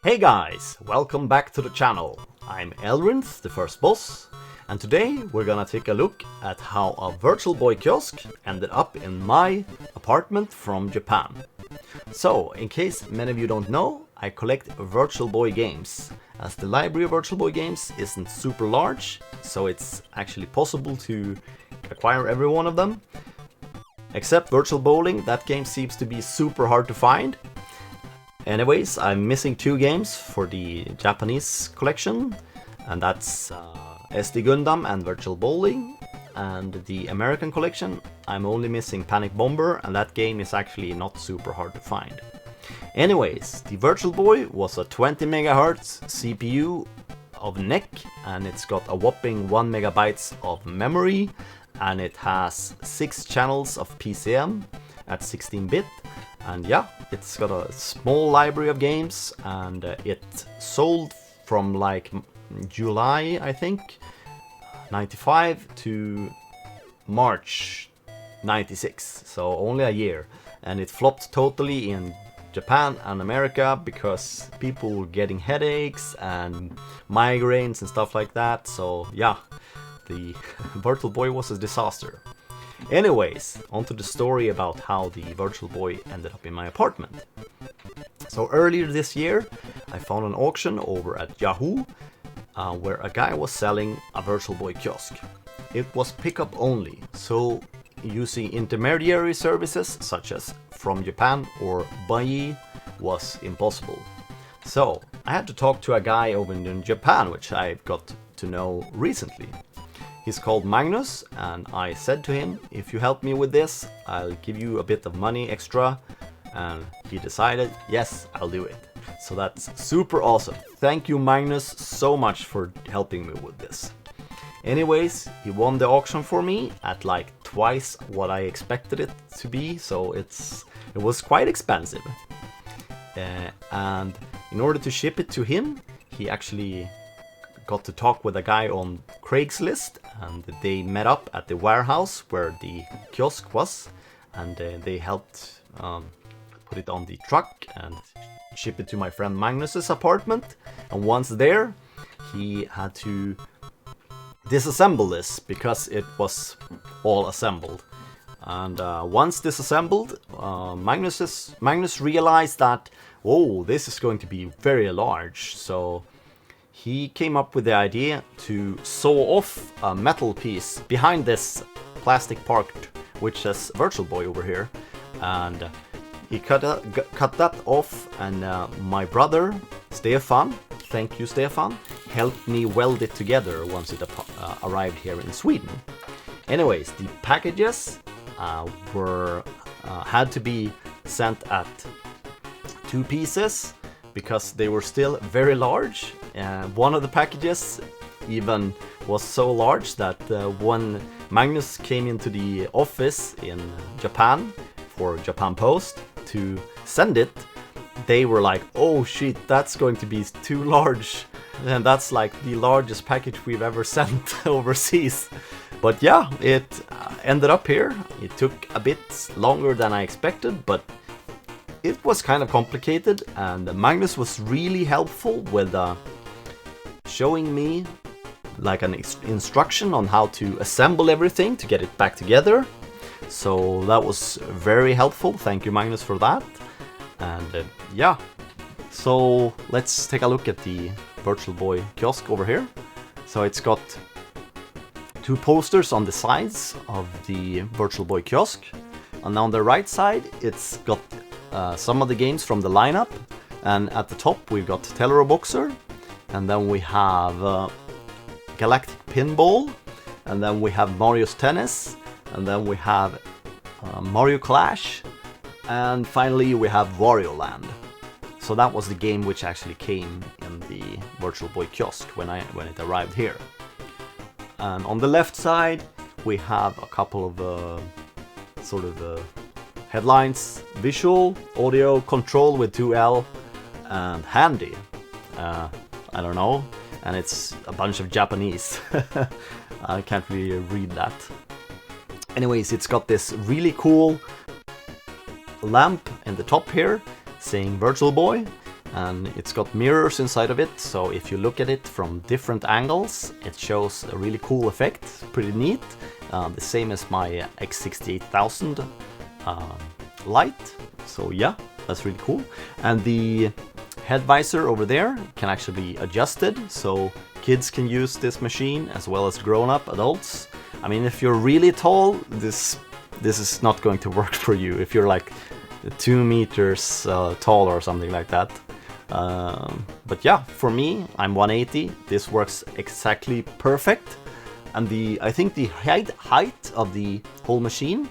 Hey guys, welcome back to the channel. I'm Elrinth, the first boss, and today we're gonna take a look at how a Virtual Boy kiosk ended up in my apartment from Japan. So, in case many of you don't know, I collect Virtual Boy games, as the library of Virtual Boy games isn't super large, so it's actually possible to acquire every one of them. Except Virtual Bowling, that game seems to be super hard to find. Anyways, I'm missing two games for the Japanese collection, and that's SD Gundam and Virtual Bowling. And the American collection, I'm only missing Panic Bomber, and that game is actually not super hard to find. Anyways, the Virtual Boy was a 20 MHz CPU of NEC, and it's got a whopping 1 MB of memory, and it has 6 channels of PCM at 16-bit. And yeah, it's got a small library of games, and it sold from like July, I think, 95 to March 96, so only a year. And it flopped totally in Japan and America because people were getting headaches and migraines and stuff like that. So yeah, the Virtual Boy was a disaster. Anyways, onto the story about how the Virtual Boy ended up in my apartment. So earlier this year, I found an auction over at Yahoo where a guy was selling a Virtual Boy kiosk. It was pickup only, so using intermediary services such as from Japan or Bai was impossible. So I had to talk to a guy over in Japan, which I got to know recently. He's called Magnus, and I said to him, if you help me with this, I'll give you a bit of money extra. And he decided, yes, I'll do it. So that's super awesome. Thank you, Magnus, so much for helping me with this. Anyways, he won the auction for me at like twice what I expected it to be, so it was quite expensive. And in order to ship it to him, he actually got to talk with a guy on Craigslist, and they met up at the warehouse where the kiosk was, and they helped put it on the truck and ship it to my friend Magnus's apartment. And once there, he had to disassemble this because it was all assembled. And once disassembled, Magnus realized that, oh, this is going to be very large, so he came up with the idea to saw off a metal piece behind this plastic part, which says Virtual Boy over here, and he cut that off, and my brother Stefan, thank you Stefan, helped me weld it together once it arrived here in Sweden. Anyways, the packages had to be sent at 2 pieces because they were still very large. One of the packages even was so large that when Magnus came into the office in Japan for Japan Post to send it, they were like, oh shit, that's going to be too large. And that's like the largest package we've ever sent overseas. But yeah, it ended up here. It took a bit longer than I expected, but it was kind of complicated, and Magnus was really helpful with showing me like an instruction on how to assemble everything to get it back together. So that was very helpful. Thank you, Magnus, for that. And yeah, so let's take a look at the Virtual Boy kiosk over here. So it's got 2 posters on the sides of the Virtual Boy kiosk, and on the right side it's got some of the games from the lineup, and at the top we've got Teleroboxer, and then we have Galactic Pinball, and then we have Mario's Tennis, and then we have Mario Clash, and finally we have Wario Land. So that was the game which actually came in the Virtual Boy kiosk when it arrived here. And on the left side we have a couple of headlines: visual, audio, control with 2L, and handy. I don't know, and it's a bunch of Japanese. I can't really read that. Anyways, it's got this really cool lamp in the top here saying Virtual Boy, and it's got mirrors inside of it, so if you look at it from different angles it shows a really cool effect. Pretty neat. The same as my X68000 light, so yeah, that's really cool. And the head visor over there can actually be adjusted, so kids can use this machine as well as grown-up adults. I mean, if you're really tall, this is not going to work for you. If you're like 2 meters tall or something like that. But yeah, for me, I'm 180. This works exactly perfect. And I think the height of the whole machine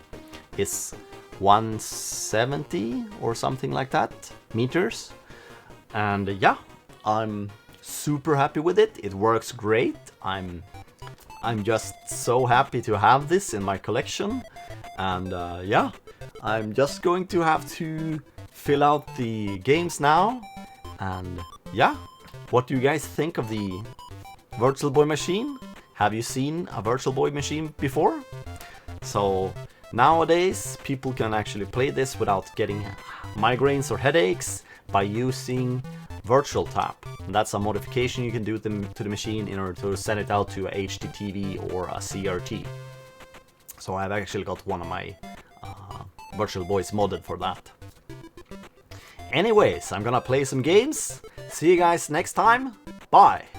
is 170 or something like that meters. And yeah, I'm super happy with it. It works great. I'm just so happy to have this in my collection. And yeah, I'm just going to have to fill out the games now. And yeah, what do you guys think of the Virtual Boy machine? Have you seen a Virtual Boy machine before? So nowadays people can actually play this without getting migraines or headaches by using Virtual Tap. And that's a modification you can do to the machine in order to send it out to a HDTV or a CRT. So I've actually got one of my Virtual Boys modded for that. Anyways, I'm gonna play some games. See you guys next time. Bye!